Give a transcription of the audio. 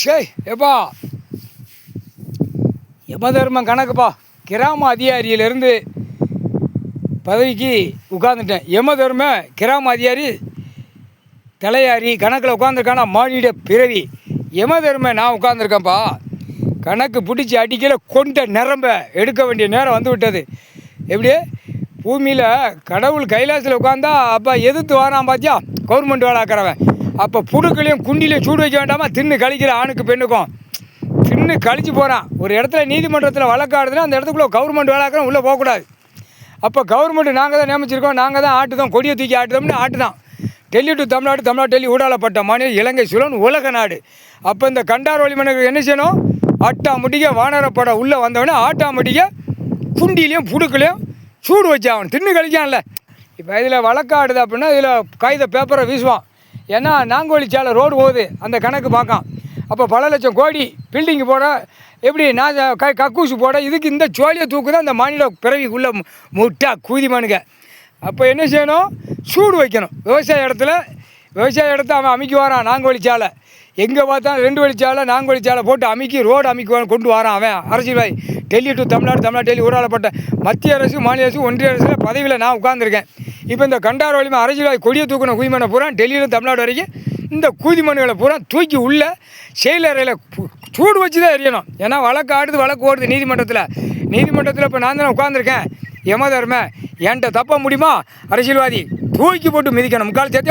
சரி எப்பா யமதர்மம் கணக்குப்பா. கிராம அதிகாரியிலேருந்து பதவிக்கு உட்காந்துட்டேன். யமதர்ம கிராம அதிகாரி தலையாரி கணக்கில் உட்காந்துருக்கானா மானிட பிறவி. யமதர்ம நான் உட்காந்துருக்கேன்ப்பா. கணக்கு பிடிச்சி அடிக்கல கொண்ட நிரம்ப எடுக்க வேண்டிய நேரம் வந்து விட்டது. எப்படி பூமியில் கடவுள் கைலாசத்தில் உட்காந்தா அப்போ எதிர்த்து வாரான் பார்த்தியா கவர்மெண்ட் வேலை ஆக்கிறவன். அப்போ புடுக்களையும் குண்டிலையும் சூடு வைக்க வேண்டாமா? தின்னு கழிக்கிற ஆணுக்கு பெண்ணுக்கும் தின்னு கழிச்சு போகிறான். ஒரு இடத்துல நீதிமன்றத்தில் வழக்காடுதுன்னா அந்த இடத்துக்குள்ளே கவர்மெண்ட் வேலை ஆக்கிறோம் உள்ளே போகக்கூடாது. அப்போ கவர்மெண்ட் நாங்கள் தான் நியமிச்சிருக்கோம், நாங்கள் தான் ஆட்டுதோம், கொடியை தூக்கி ஆட்டுதோம்னு ஆட்டுதான். டெல்லி டு தமிழ்நாடு, தமிழ்நாடு டெல்லி ஊடாலப்பட்ட மாநிலம் இலங்கை சுழன் உலக நாடு. அப்போ இந்த கண்டார் வழி மன்னர்கள் என்ன செய்யணும்? ஆட்டாமுட்டிக்க வானரப்பட உள்ளே வந்தவொடனே ஆட்டாமுட்டிக்க குண்டிலையும் புடுக்கலையும் சூடு வச்சாகணும். தின்னு கழிக்கான்ல. இப்போ இதில் வழக்காடுது அப்படின்னா இதில் காகித பேப்பரை வீசுவான். ஏன்னா நாங்கோலிச்சாலை ரோடு போகுது, அந்த கணக்கு பார்க்கான். அப்போ பல லட்சம் கோடி பில்டிங்கு போட எப்படி நான் கக்கூசு போட இதுக்கு இந்த சோழியை தூக்குதான் அந்த மாநில பிறவிக்குள்ளே முட்டா கூதிமானுங்க. அப்போ என்ன செய்யணும்? சூடு வைக்கணும். விவசாய இடத்த அவன் அமைக்கி வரான். நாங்கோலிச்சாலை எங்கே பார்த்தா 2 வழிச்சாலை 4 வழிச்சாலை போட்டு அமைக்கி ரோடு அமைக்க கொண்டு வரான் அவன் அரசியல்வாதி. டெல்லி டு தமிழ்நாடு, தமிழ்நாடு டெல்லி ஊடாலப்பட்ட மத்திய அரசு, மாநில அரசு, ஒன்றிய அரசில் பதவியில் நான் உட்காந்துருக்கேன். இப்போ இந்த கண்டார் வலிமை அரசியல்வாதி கொடியை தூக்கின குதிமனை பூரா டெல்லியிலும் தமிழ்நாடு வரைக்கும் இந்த கூதிமனுகளை பூரா தூக்கி உள்ள செயலறையில் சூடு வச்சு தான் எரியணும். ஏன்னா வழக்கு ஓடுது நீதிமன்றத்தில் இப்போ நான் தானே உட்காந்துருக்கேன். யமதர்ம என்கிட்ட தப்ப முடியுமா? அரசியல்வாதி தூக்கி போட்டு மிதிக்கணும். முக்கால் சேர்த்து